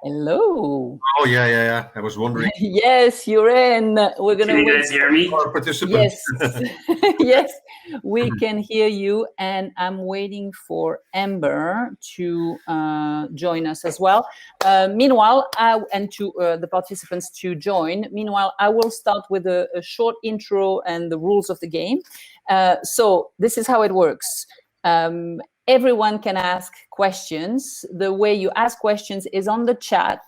Hello. Oh, yeah. I was wondering. Yes, you're in. We're gonna Can you wait. guys hear me? Our participants. Yes, yes, we can hear you, and I'm waiting for Amber to join us as well. Meanwhile, and to the participants to join. Meanwhile, I will start with a short intro and the rules of the game. So this is how it works. Everyone can ask questions. The way you ask questions is on the chat.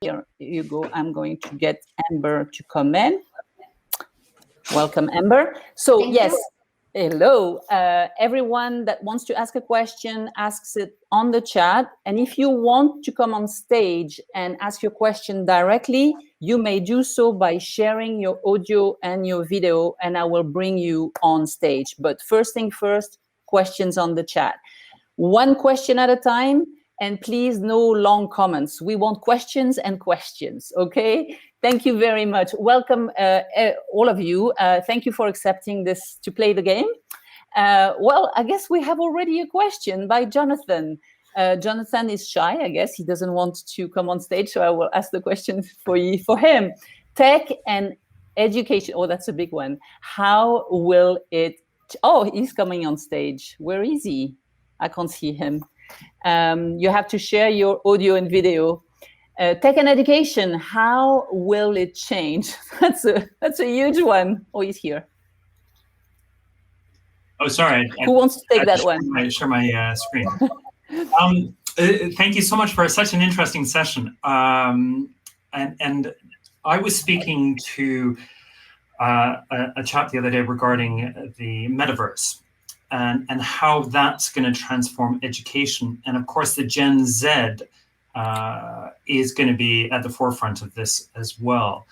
Here you go. I'm going to get Amber to come in. Welcome, Amber. So yes, hello. Everyone that wants to ask a question, asks it on the chat. And if you want to come on stage and ask your question directly, you may do so by sharing your audio and your video, and I will bring you on stage. But first thing first, questions on the chat. One question at a time, and please no long comments. We want questions and questions, okay? Thank you very much. Welcome, all of you. Thank you for accepting this to play the game. Well, I guess we have already a question by Jonathan. Jonathan is shy, I guess. He doesn't want to come on stage, so I will ask the question for him. Tech and education. Oh, that's a big one. How will it... Oh, he's coming on stage. Where is he? I can't see him. You have to share your audio and video. Tech and education, how will it change? That's a huge one. Oh, he's here. Oh, sorry. Who wants to take that one? Share my screen. Thank you so much for such an interesting session. And I was speaking to a chat the other day regarding the metaverse and how that's going to transform education. And of course, the Gen Z is going to be at the forefront of this as well.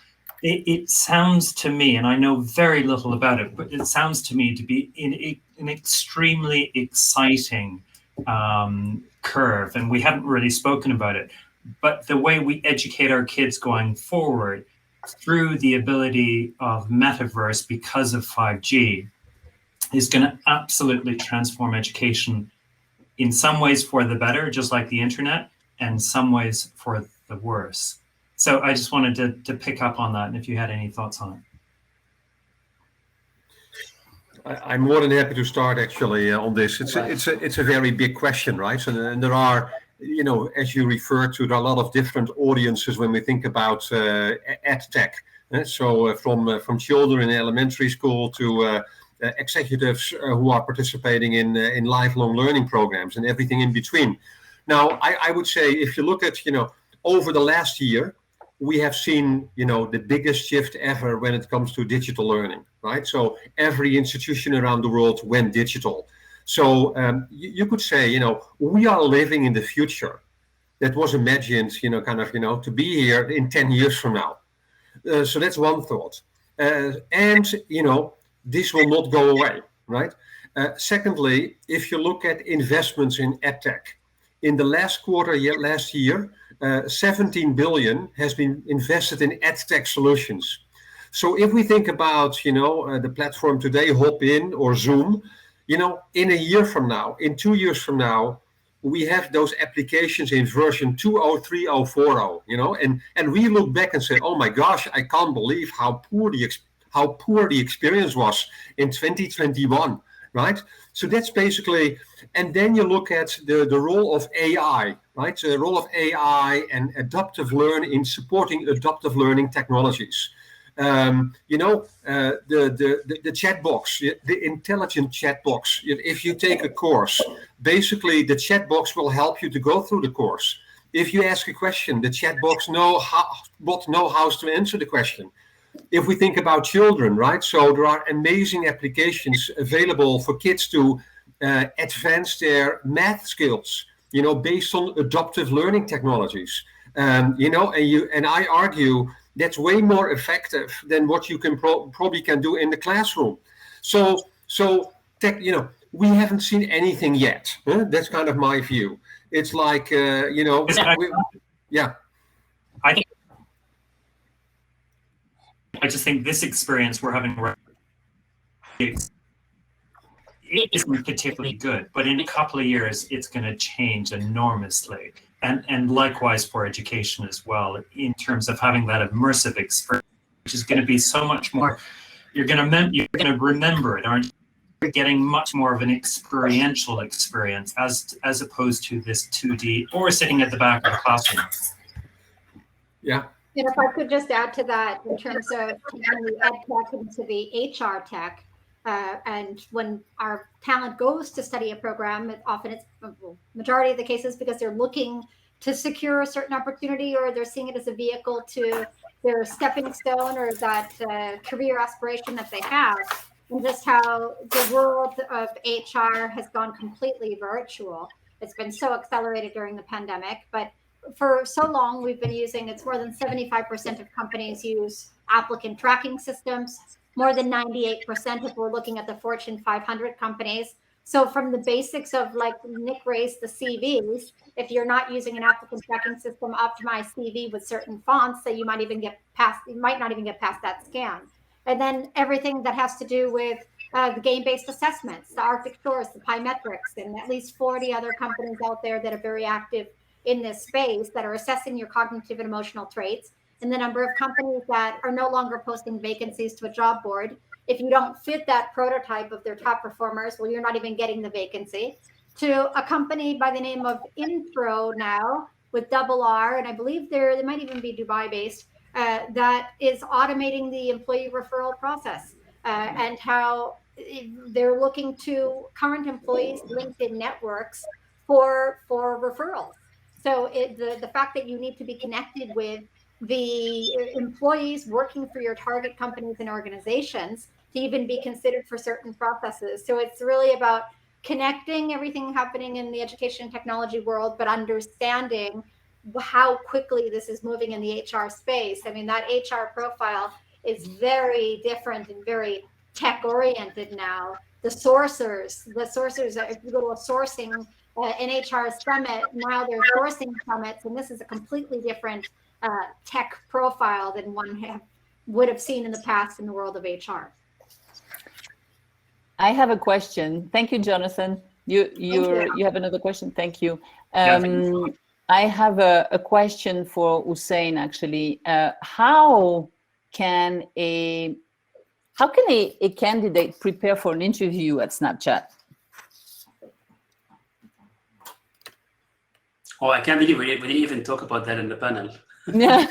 It sounds to me, and I know very little about it, but it sounds to me to be an extremely exciting curve, and we haven't really spoken about it. But the way we educate our kids going forward through the ability of metaverse because of 5G is going to absolutely transform education in some ways for the better, just like the internet, and some ways for the worse. So I just wanted to pick up on that, and if you had any thoughts on it. I'm more than happy to start actually on this. It's a very big question, right? And there are, you know, as you refer to, there are a lot of different audiences when we think about ed tech. So from children in elementary school to executives who are participating in lifelong learning programs and everything in between. Now, I would say if you look at, you know, over the last year, we have seen, you know, the biggest shift ever when it comes to digital learning, right? So every institution around the world went digital. So you could say, you know, we are living in the future that was imagined, you know, kind of, you know, to be here in 10 years from now. So that's one thought. And, you know, this will not go away, right? Secondly, if you look at investments in edtech, in the last quarter last year, 17 billion has been invested in edtech solutions. So if we think about, you know, the platform today, Hopin or Zoom, you know, in a year from now, in 2 years from now, we have those applications in version 2.0, 3.0, 4.0, you know, and we look back and say, oh my gosh, I can't believe how poor the experience was in 2021, right? So that's basically, and then you look at the role of AI, right? The role of AI and adaptive learning in supporting adaptive learning technologies. You know, the chat box, the intelligent chat box. If you take a course, basically the chat box will help you to go through the course. If you ask a question, the chat box knows how to answer the question. If we think about children, right? So there are amazing applications available for kids to advance their math skills, you know, based on adaptive learning technologies. You know, and I argue that's way more effective than what you can probably can do in the classroom. So tech, you know, we haven't seen anything yet. Huh? That's kind of my view. It's like, you know, yeah. I just think this experience we're having it isn't particularly good, but in a couple of years, it's going to change enormously. and likewise for education as well, in terms of having that immersive experience, which is going to be so much more. You're going to remember it, aren't you? You're getting much more of an experiential experience as opposed to this 2D or sitting at the back of the classroom. Yeah. And if I could just add to that, in terms of taking the ed tech into the HR tech, and when our talent goes to study a program, often it's majority of the cases because they're looking to secure a certain opportunity, or they're seeing it as a vehicle to their stepping stone or that career aspiration that they have. And just how the world of HR has gone completely virtual. It's been so accelerated during the pandemic, but for so long we've been using, it's more than 75% of companies use applicant tracking systems, more than 98% if we're looking at the Fortune 500 companies. So from the basics of, like Nick raised, the CVs, if you're not using an applicant tracking system, optimized CV with certain fonts, that you might not even get past that scan. And then everything that has to do with the game-based assessments, the Arctic Shores, the Pymetrics, and at least 40 other companies out there that are very active in this space that are assessing your cognitive and emotional traits, and the number of companies that are no longer posting vacancies to a job board. If you don't fit that prototype of their top performers, well, you're not even getting the vacancy. To a company by the name of Intro now with double R, and I believe they might even be Dubai-based, that is automating the employee referral process, and how they're looking to current employees' LinkedIn networks for referrals. So the fact that you need to be connected with the employees working for your target companies and organizations to even be considered for certain processes. So it's really about connecting everything happening in the education and technology world, but understanding how quickly this is moving in the HR space. I mean, that HR profile is very different and very tech oriented now. The sourcers, if you go to a sourcing an HR summit, now they're sourcing summits, and this is a completely different tech profile than one would have seen in the past in the world of HR. I have a question. Thank you, Jonathan. You have another question? Thank you. I have a question for Hussein, actually. How can a candidate prepare for an interview at Snapchat? Oh, I can't believe we didn't even talk about that in the panel. Yeah.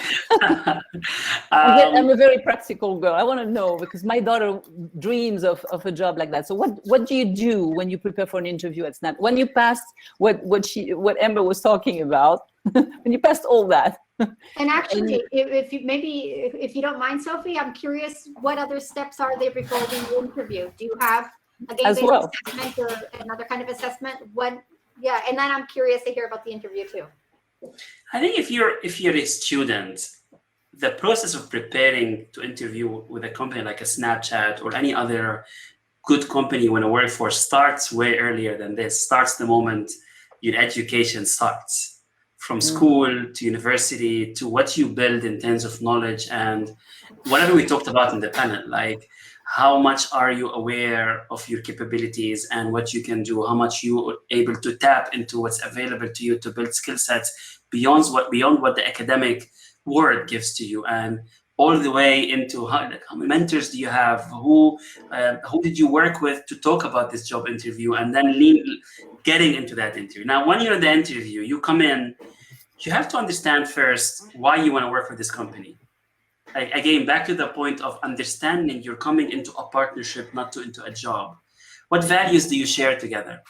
I'm a very practical girl. I want to know, because my daughter dreams of a job like that. So what do you do when you prepare for an interview at Snap? When you passed what Amber was talking about, when you passed all that. And actually, if you don't mind, Sophie, I'm curious, what other steps are there before the interview? Do you have a game-based assessment or another kind of assessment? Yeah, and then I'm curious to hear about the interview too. I think if you're a student, the process of preparing to interview with a company like a Snapchat or any other good company you want to work for starts way earlier than this. Starts the moment your education starts, from school to university to what you build in terms of knowledge and whatever we talked about in the panel, like how much are you aware of your capabilities and what you can do, how much you are able to tap into what's available to you to build skill sets beyond what the academic world gives to you, and all the way into how many mentors do you have, who did you work with to talk about this job interview, and then getting into that interview. Now, when you're in the interview, you come in, you have to understand first why you want to work for this company. Again, back to the point of understanding you're coming into a partnership, not into a job. What values do you share together?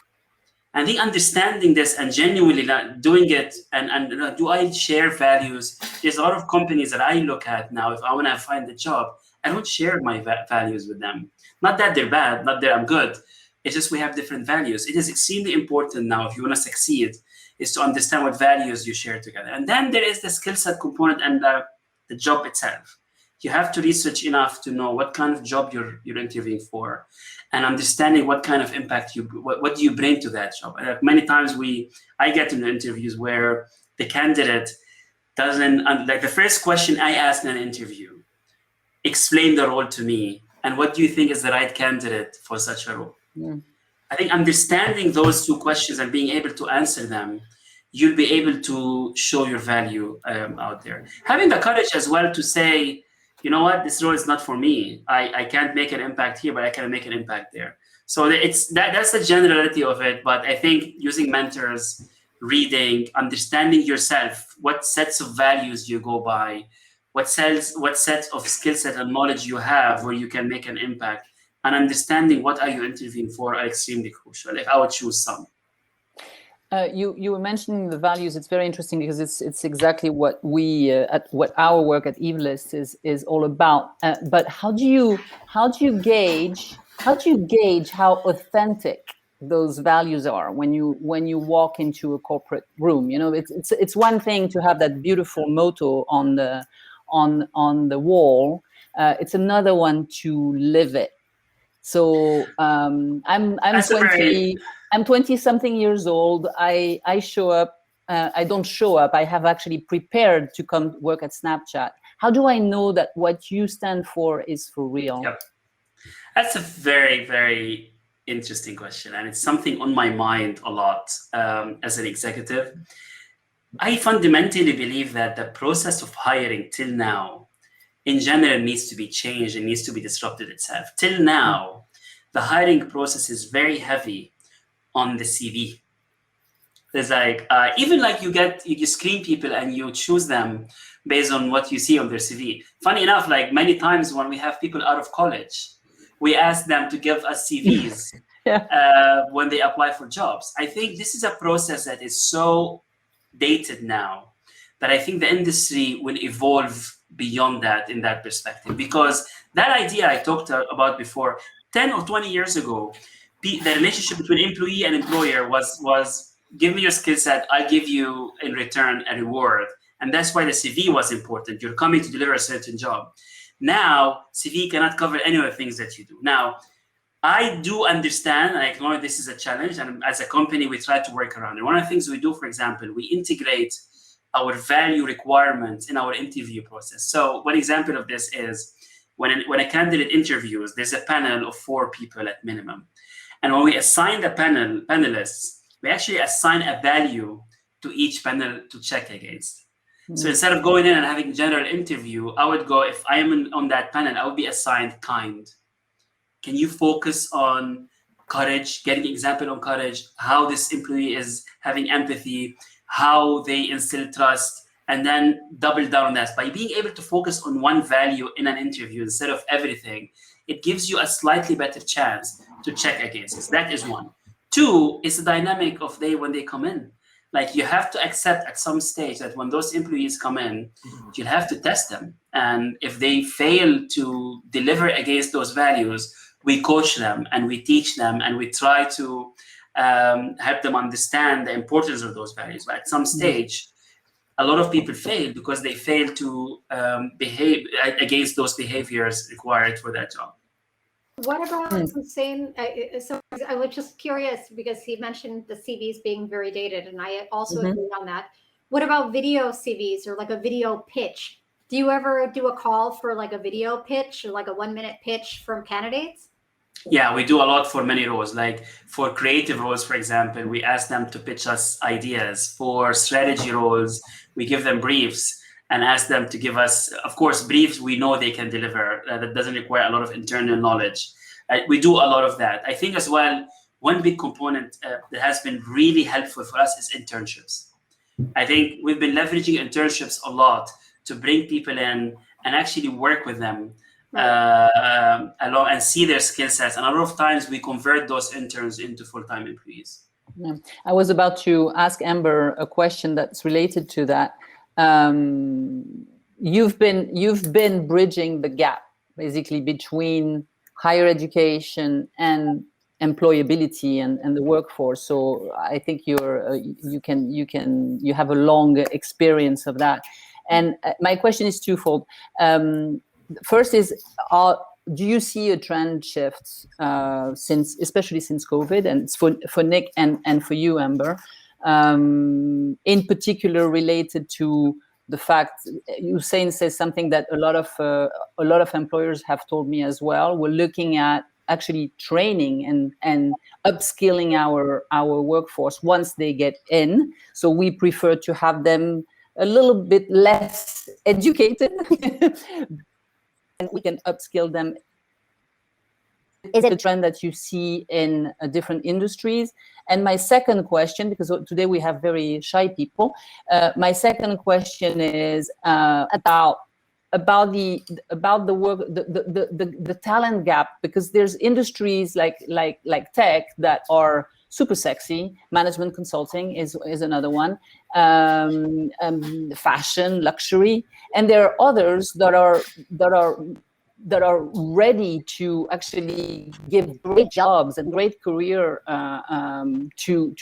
And the understanding this and genuinely doing it, and do I share values? There's a lot of companies that I look at now, if I want to find a job, I don't share my values with them. Not that they're bad, not that I'm good. It's just we have different values. It is extremely important now, if you want to succeed, is to understand what values you share together. And then there is the skill set component and the job itself. You have to research enough to know what kind of job you're interviewing for, and understanding what kind of impact what do you bring to that job. Many times I get into interviews where the candidate doesn't, like the first question I ask in an interview, explain the role to me, and what do you think is the right candidate for such a role? I think understanding those two questions and being able to answer them you'll be able to show your value out there. Having the courage as well to say, you know what, this role is not for me. I can't make an impact here, but I can make an impact there. So that's the generality of it. But I think using mentors, reading, understanding yourself, what sets of values you go by, what sets of skill set and knowledge you have where you can make an impact, and understanding what are you interviewing for are extremely crucial. If I would choose some. You were mentioning the values. It's very interesting because it's exactly what what our work at Evelist is all about. But how do you gauge how authentic those values are when you walk into a corporate room? You know, it's one thing to have that beautiful motto on the wall. It's another one to live it. So I'm 20. I'm 20-something years old. I show up. I don't show up. I have actually prepared to come work at Snapchat. How do I know that what you stand for is for real? Yep. That's a very, very interesting question. And it's something on my mind a lot as an executive. I fundamentally believe that the process of hiring till now, in general, needs to be changed and needs to be disrupted itself. Till now, the hiring process is very heavy on the CV. There's like, even like you screen people and you choose them based on what you see on their CV. Funny enough, like many times when we have people out of college, we ask them to give us CVs when they apply for jobs. I think this is a process that is so dated now that I think the industry will evolve beyond that in that perspective. Because that idea I talked about before, 10 or 20 years ago, the relationship between employee and employer was give me your skill set, I'll give you in return a reward. And that's why the CV was important. You're coming to deliver a certain job. Now, CV cannot cover any of the things that you do. Now, I do understand, and I acknowledge this is a challenge, and as a company, we try to work around it. One of the things we do, for example, we integrate our value requirements in our interview process. So one example of this is when a candidate interviews, there's a panel of 4 people at minimum. And when we assign the panelists, we actually assign a value to each panel to check against. So instead of going in and having a general interview, I would go, if I am on that panel, I would be assigned kind. Can you focus on courage, getting an example on courage, how this employee is having empathy, how they instill trust, and then double down on that. By being able to focus on one value in an interview instead of everything, it gives you a slightly better chance to check against it. That is one. 2 is the dynamic of when they come in. Like you have to accept at some stage that when those employees come in, you'll have to test them. And if they fail to deliver against those values, we coach them and we teach them and we try to help them understand the importance of those values. But at some stage, a lot of people fail because they fail to behave against those behaviors required for that job. What about Hussein? So I was just curious because he mentioned the CVs being very dated, and I also agree on that. What about video CVs or like a video pitch? Do you ever do a call for like a video pitch or like a 1-minute pitch from candidates? Yeah, we do a lot for many roles. Like for creative roles, for example, we ask them to pitch us ideas. For strategy roles, we give them briefs and ask them to give us, of course, briefs we know they can deliver. That doesn't require a lot of internal knowledge. We do a lot of that. I think as well, one big component that has been really helpful for us is internships. I think we've been leveraging internships a lot to bring people in and actually work with them along and see their skill sets. And a lot of times we convert those interns into full-time employees. Yeah. I was about to ask Amber a question that's related to that. You've been bridging the gap basically between higher education and employability and the workforce. So I think you have a long experience of that. And my question is twofold. First is, do you see a trend shift especially since COVID, and it's for Nick and for you, Amber, in particular related to the fact Hussein says something that a lot of employers have told me as well. We're looking at actually training and upskilling our workforce once they get in. So we prefer to have them a little bit less educated, and we can upskill them. Is it a trend that you see in different industries? And my second question, because today we have very shy people, my second question is about the work, the talent gap, because there's industries like tech that are super sexy. Management consulting is another one. Fashion, luxury, and there are others that are ready to actually give great jobs and great career to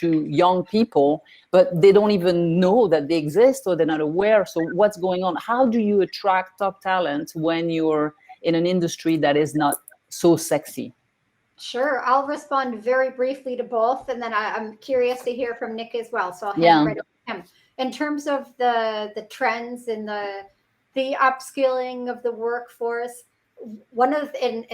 young people, but they don't even know that they exist, or they're not aware. So what's going on? How do you attract top talent when you're in an industry that is not so sexy? Sure, I'll respond very briefly to both, and then I'm curious to hear from Nick as well. So I'll hand it right over to him. In terms of the trends and the upskilling of the workforce, one of the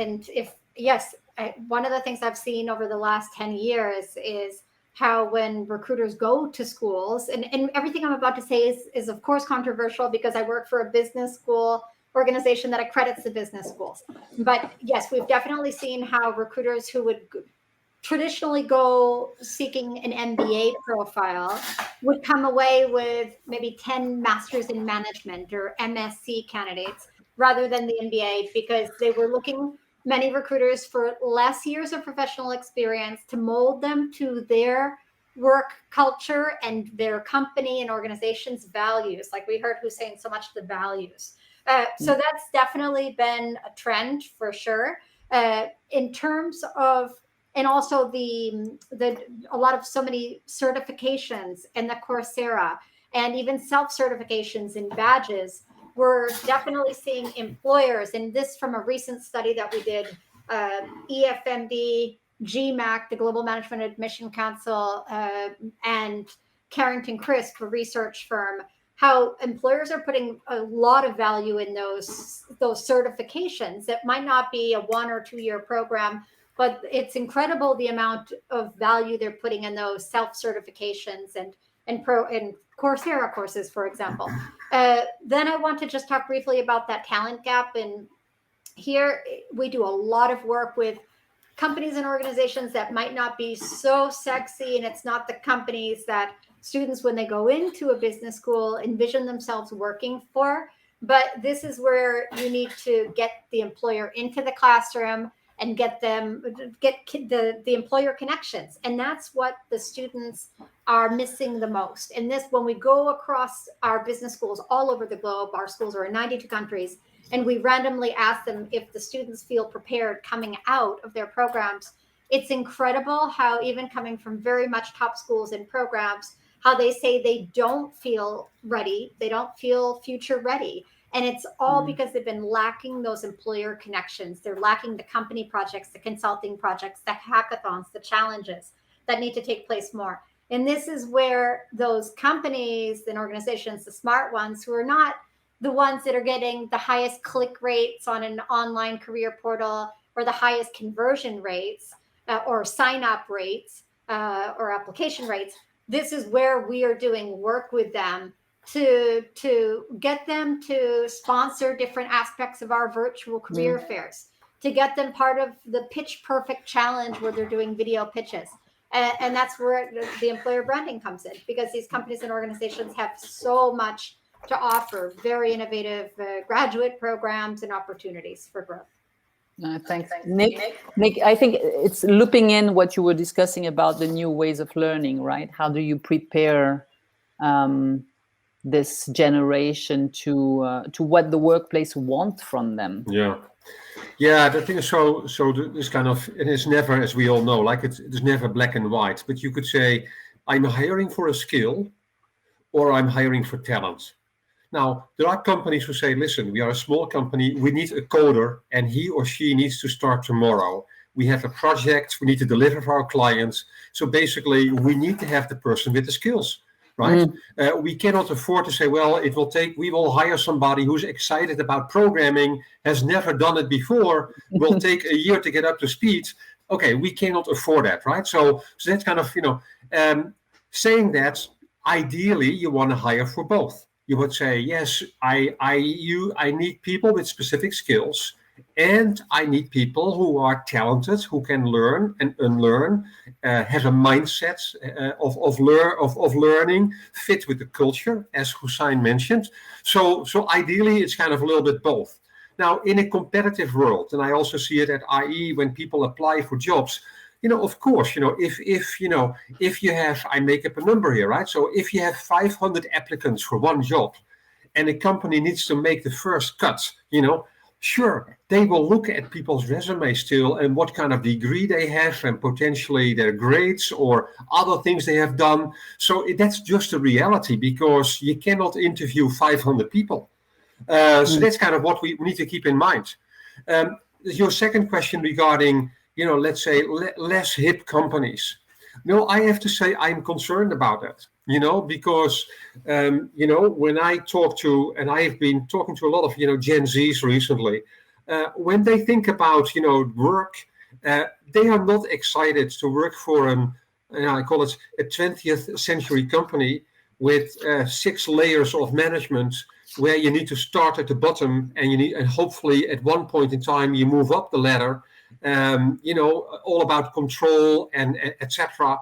things I've seen over the last 10 years is how when recruiters go to schools, and everything I'm about to say is of course controversial because I work for a business school organization that accredits the business schools. But yes, we've definitely seen how recruiters who would traditionally go seeking an MBA profile would come away with maybe 10 masters in management or MSc candidates rather than the MBA, because they were looking, many recruiters, for less years of professional experience to mold them to their work culture and their company and organization's values. Like we heard Hussein so much, the values. So that's definitely been a trend for sure. In terms of, and also a lot of so many certifications in the Coursera and even self-certifications and badges, we're definitely seeing employers, and this from a recent study that we did, EFMD, GMAC, the Global Management Admission Council, and Carrington Crisp, a research firm, how employers are putting a lot of value in those certifications. That might not be a 1 or 2 year program, but it's incredible the amount of value they're putting in those self-certifications and Coursera courses, for example. Then I want to just talk briefly about that talent gap. And here we do a lot of work with companies and organizations that might not be so sexy, and it's not the companies that students, when they go into a business school, envision themselves working for. But this is where you need to get the employer into the classroom and get the employer connections. And that's what the students are missing the most. And this, when we go across our business schools all over the globe, our schools are in 92 countries, and we randomly ask them if the students feel prepared coming out of their programs. It's incredible how, even coming from very much top schools and programs, how they say they don't feel ready, they don't feel future ready. And it's all because they've been lacking those employer connections. They're lacking the company projects, the consulting projects, the hackathons, the challenges that need to take place more. And this is where those companies and organizations, the smart ones, who are not the ones that are getting the highest click rates on an online career portal, or the highest conversion rates, or sign-up rates, or application rates. This is where we are doing work with them to get them to sponsor different aspects of our virtual career fairs, to get them part of the Pitch Perfect Challenge, where they're doing video pitches. And that's where the employer branding comes in, because these companies and organizations have so much to offer, very innovative graduate programs and opportunities for growth. Thanks. Nick, I think it's looping in what you were discussing about the new ways of learning, right? How do you prepare this generation to what the workplace wants from them? Yeah, the thing is, so this kind of, it is never, as we all know, like it is never black and white. But you could say, I'm hiring for a skill, or I'm hiring for talent. Now, there are companies who say, listen, we are a small company, we need a coder, and he or she needs to start tomorrow. We have a project, we need to deliver for our clients. So basically, we need to have the person with the skills. right? We cannot afford to say, well, we will hire somebody who's excited about programming, has never done it before, will take a year to get up to speed. Okay, we cannot afford that, right? So that's kind of, saying that ideally you want to hire for both. You would say, yes, I need people with specific skills, and I need people who are talented, who can learn and unlearn, have a mindset of learning, fit with the culture, as Hussein mentioned. So ideally, it's kind of a little bit both. Now, in a competitive world, and I also see it at IE when people apply for jobs, of course, if you have, I make up a number here, right? So if you have 500 applicants for one job, and a company needs to make the first cut, sure, they will look at people's resumes still and what kind of degree they have and potentially their grades or other things they have done. So that's just a reality, because you cannot interview 500 people. So that's kind of what we need to keep in mind. Your second question regarding, let's say less hip companies. No, I have to say I'm concerned about that. Because, when I talk to, and I have been talking to a lot of, Gen Zs recently, when they think about, work, they are not excited to work for I call it a 20th century company with 6 layers of management, where you need to start at the bottom and hopefully at one point in time you move up the ladder, all about control and etc.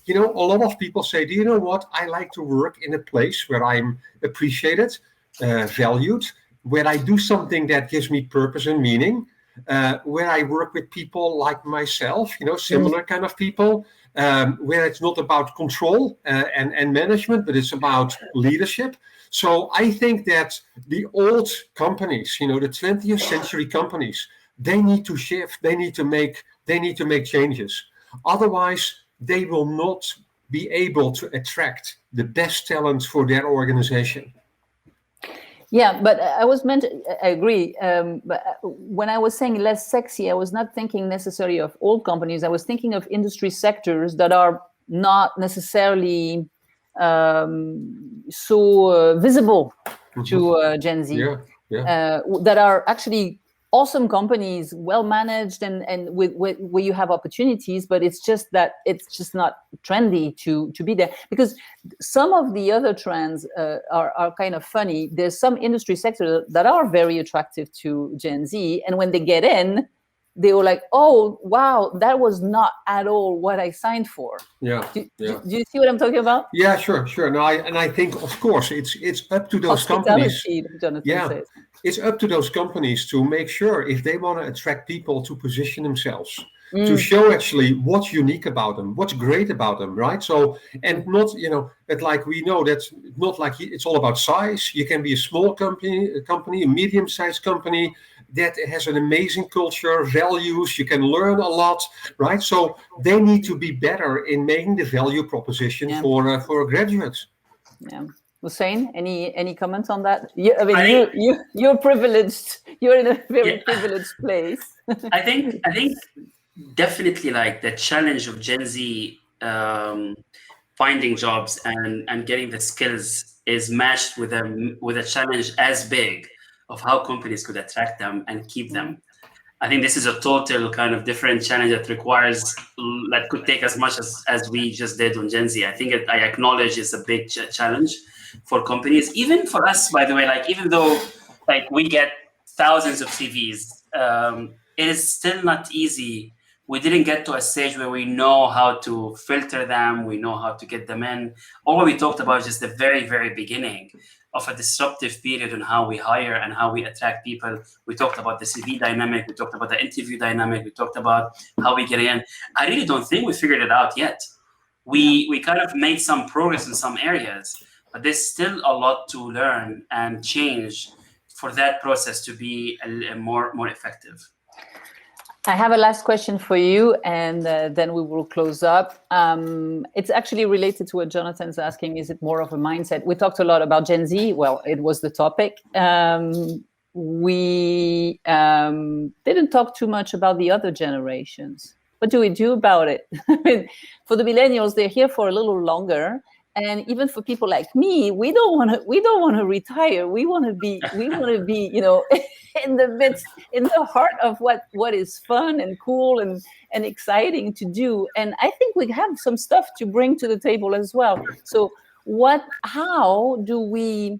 A lot of people say, do you know what? I like to work in a place where I'm appreciated, valued, where I do something that gives me purpose and meaning, where I work with people like myself, similar kind of people, where it's not about control and management, but it's about leadership. So I think that the old companies, the 20th century companies, they need to shift. They need to make changes. Otherwise, they will not be able to attract the best talent for their organization. Yeah, but I agree. But when I was saying less sexy, I was not thinking necessarily of old companies. I was thinking of industry sectors that are not necessarily so visible to Gen Z. That are actually awesome companies, well managed, and where you have opportunities, but it's just that it's just not trendy to be there. Because some of the other trends are kind of funny. There's some industry sectors that are very attractive to Gen Z, and when they get in, they were like, "Oh, wow, that was not at all what I signed for." Do you see what I'm talking about? Yeah, sure. No, I think, of course, it's up to those companies. Jonathan says. It's up to those companies to make sure, if they want to attract people, to position themselves, to show actually what's unique about them, what's great about them, right? So, and not, that like we know that's not like it's all about size. You can be a small company, a medium-sized company that has an amazing culture, values, you can learn a lot, right? So they need to be better in making the value proposition for graduates. Yeah. Hussein, any comments on that? You're privileged. You're in a very privileged place. I think definitely, like, the challenge of Gen Z finding jobs and getting the skills is matched with a challenge as big of how companies could attract them and keep them. I think this is a total kind of different challenge that could take as much as we just did on Gen Z. I think I acknowledge it's a big challenge for companies, even for us, by the way. Like, even though like we get thousands of CVs, it is still not easy. We didn't get to a stage where we know how to filter them, we know how to get them in. All what we talked about is just the very, very beginning of a disruptive period on how we hire and how we attract people. We talked about the CV dynamic, we talked about the interview dynamic, we talked about how we get in. I really don't think we figured it out yet. We kind of made some progress in some areas, but there's still a lot to learn and change for that process to be more effective. I have a last question for you, and then we will close up. It's actually related to what Jonathan's asking. Is it more of a mindset? We talked a lot about Gen Z. Well, it was the topic. We didn't talk too much about the other generations. What do we do about it? I mean, for the millennials, they're here for a little longer. And even for people like me, we don't want to retire. We want to be, you know, in the midst, in the heart of what is fun and cool and exciting to do. And I think we have some stuff to bring to the table as well. So how do we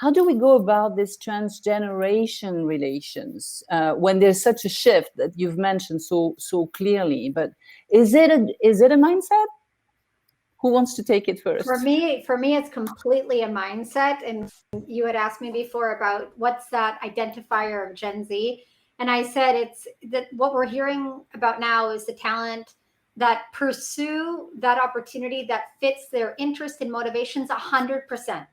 go about this transgeneration relations when there's such a shift that you've mentioned so clearly? But is it a mindset? Who wants to take it first? For me, it's completely a mindset. And you had asked me before about what's that identifier of Gen Z. And I said it's that what we're hearing about now is the talent that pursue that opportunity that fits their interest and motivations 100%.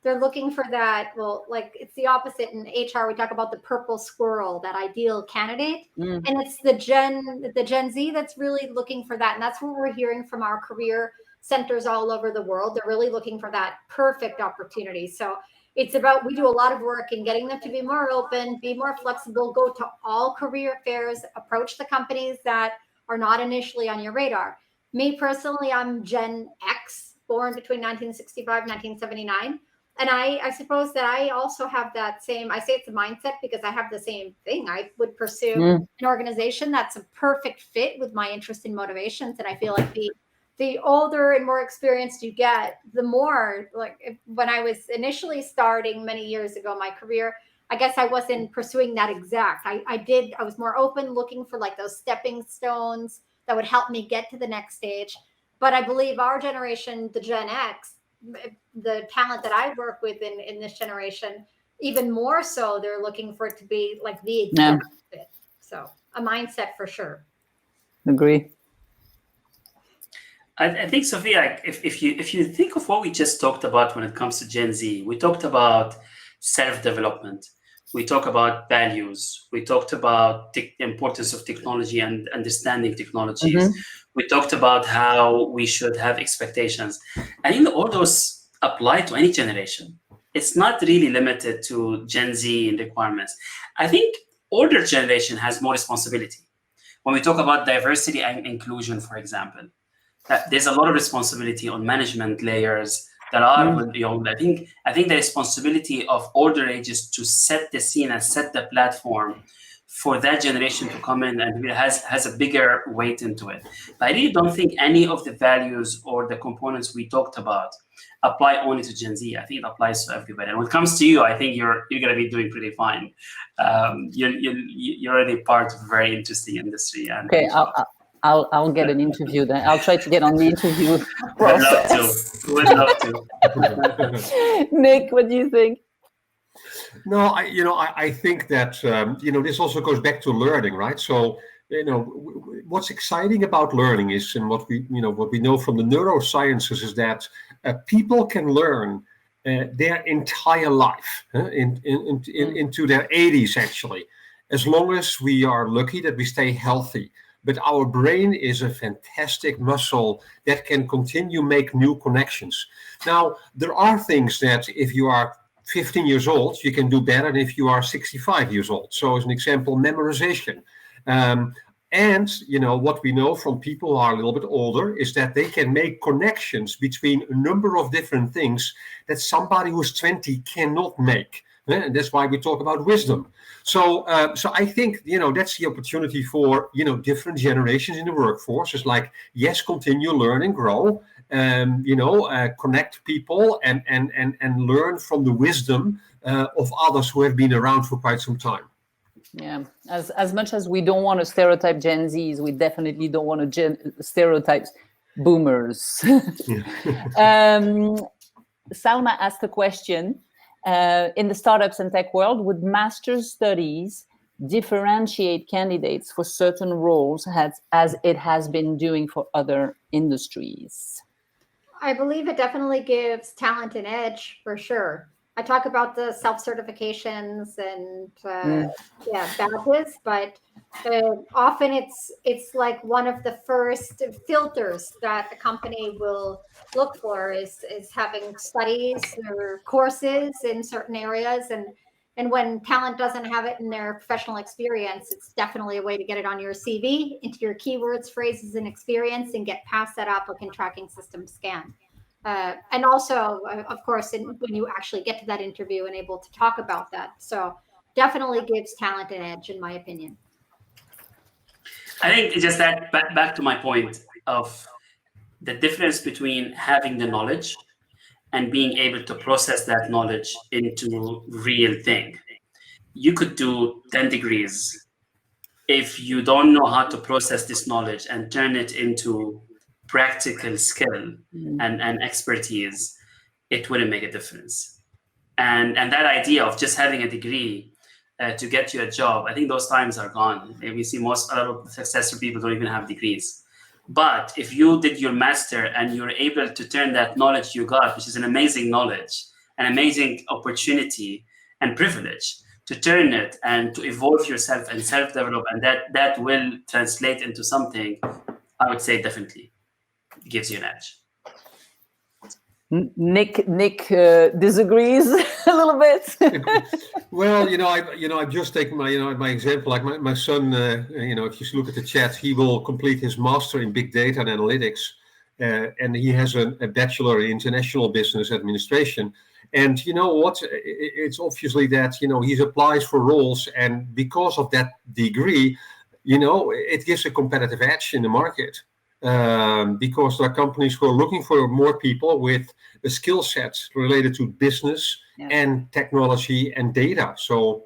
They're looking for that. Well, like it's the opposite in HR. We talk about the purple squirrel, that ideal candidate. And it's the Gen Z that's really looking for that. And that's what we're hearing from our career centers all over the world. They're really looking for that perfect opportunity. So it's about, we do a lot of work in getting them to be more open, be more flexible, go to all career fairs, approach the companies that are not initially on your radar. Me personally, I'm Gen X, born between 1965 and 1979. And I suppose that I also have that same, I say it's a mindset because I have the same thing. I would pursue an organization that's a perfect fit with my interest and motivations. And I feel like the older and more experienced you get, the more, like when I was initially starting many years ago, my career, I guess I wasn't pursuing that exact. I was more open, looking for like those stepping stones that would help me get to the next stage. But I believe our generation, the Gen X, the talent that I work with in this generation, even more so, they're looking for it to be like the exact fit. So a mindset for sure. Agree. I think, Sophia, if you think of what we just talked about when it comes to Gen Z, we talked about self-development, we talked about values, we talked about the importance of technology and understanding technologies. We talked about how we should have expectations. I think all those apply to any generation. It's not really limited to Gen Z in requirements. I think older generation has more responsibility. When we talk about diversity and inclusion, for example, there's a lot of responsibility on management layers that are young. I think the responsibility of older ages to set the scene and set the platform for that generation to come in and it has a bigger weight into it. But I really don't think any of the values or the components we talked about apply only to Gen Z. I think it applies to everybody. And when it comes to you, I think you're going to be doing pretty fine. You're already part of a very interesting industry. And okay, I'll get an interview then. I'll try to get on the interview process. Would love to. Nick, what do you think? No, I think that this also goes back to learning, right? So what's exciting about learning is, and what we know from the neurosciences is that people can learn their entire life into their 80s actually, as long as we are lucky that we stay healthy. But our brain is a fantastic muscle that can continue make new connections. Now, there are things that if you are 15 years old, you can do better than if you are 65 years old. So as an example, memorization. And what we know from people who are a little bit older is that they can make connections between a number of different things that somebody who's 20 cannot make. And that's why we talk about wisdom. So I think, that's the opportunity for, different generations in the workforce. It's like, yes, continue, learn and grow, connect people and learn from the wisdom of others who have been around for quite some time. Yeah, as much as we don't want to stereotype Gen Zs, we definitely don't want to stereotype boomers. Salma asked a question. In the startups and tech world, would master's studies differentiate candidates for certain roles as it has been doing for other industries? I believe it definitely gives talent an edge for sure. I talk about the self-certifications and badges, but often it's like one of the first filters that a company will look for is having studies or courses in certain areas, and when talent doesn't have it in their professional experience, it's definitely a way to get it on your CV, into your keywords, phrases, and experience, and get past that applicant tracking system scan. And also, of course, when you actually get to that interview and able to talk about that. So definitely gives talent an edge, in my opinion. I think it's just that back to my point of the difference between having the knowledge and being able to process that knowledge into real thing. You could do 10 degrees. If you don't know how to process this knowledge and turn it into practical skill and expertise, it wouldn't make a difference. And that idea of just having a degree to get you a job, I think those times are gone. And we see a lot of successful people don't even have degrees. But if you did your master and you're able to turn that knowledge you got, which is an amazing knowledge, an amazing opportunity and privilege, to turn it and to evolve yourself and self-develop, and that will translate into something, I would say definitely gives you an edge. Nick disagrees a little bit. Well, I've just taken my example. Like my son, if you look at the chat, he will complete his master in big data and analytics, and he has a bachelor in international business administration. And you know what? It's obviously that he applies for roles, and because of that degree, it gives a competitive edge in the market. Because there are companies who are looking for more people with a skill set related to business and technology and data. So,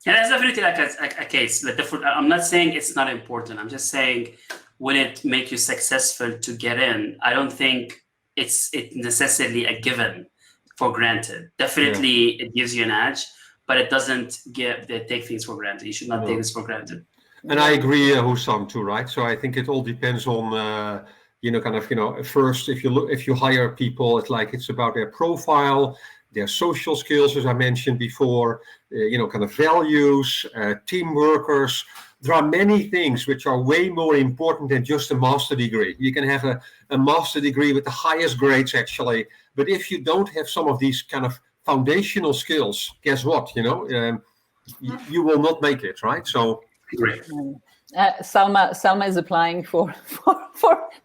yeah, that's definitely like a case. I'm not saying it's not important. I'm just saying, will it make you successful to get in? I don't think it's necessarily a given for granted. Definitely, it gives you an edge, but it doesn't take things for granted. You should not take this for granted. And I agree, Hussein, too, right? So I think it all depends on, first, if you hire people, it's about their profile, their social skills, as I mentioned before, values, team workers. There are many things which are way more important than just a master degree. You can have a master degree with the highest grades, actually. But if you don't have some of these kind of foundational skills, guess what? You will not make it, right? So. Great. Salma is applying for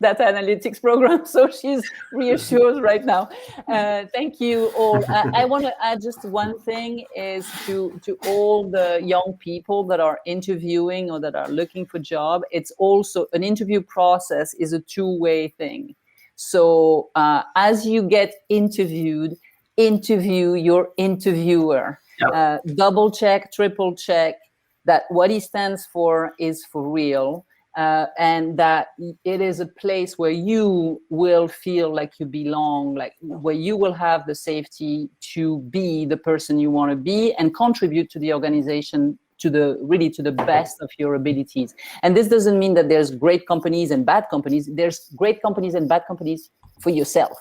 that analytics program, so she's reassured right now. Thank you all. I want to add just one thing is to all the young people that are interviewing or that are looking for job. It's also an interview process is a two-way thing. So as you get interviewed, interview your interviewer. Yep. Double check, triple check that what he stands for is for real, and that it is a place where you will feel like you belong, like where you will have the safety to be the person you want to be and contribute to the organization to the best of your abilities. And this doesn't mean that there's great companies and bad companies. There's great companies and bad companies for yourself.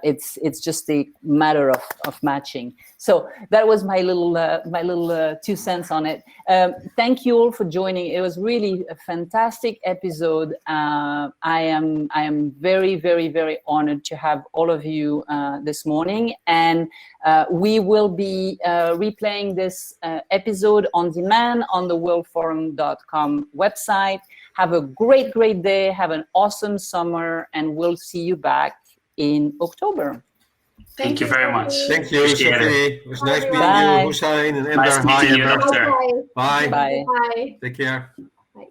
It's just a matter of matching. So that was my little 2 cents on it. Thank you all for joining. It was really a fantastic episode. I am very, very, very honored to have all of you this morning, and we will be replaying this episode on demand on the worldforum.com website. Have a great day. Have an awesome summer, and we'll see you back in October. Thank you very much. Thank you, Sophie. It was nice meeting you, Hussein and Ember. Nice meeting you, Doctor. Bye. Bye. Bye. Take care. Bye.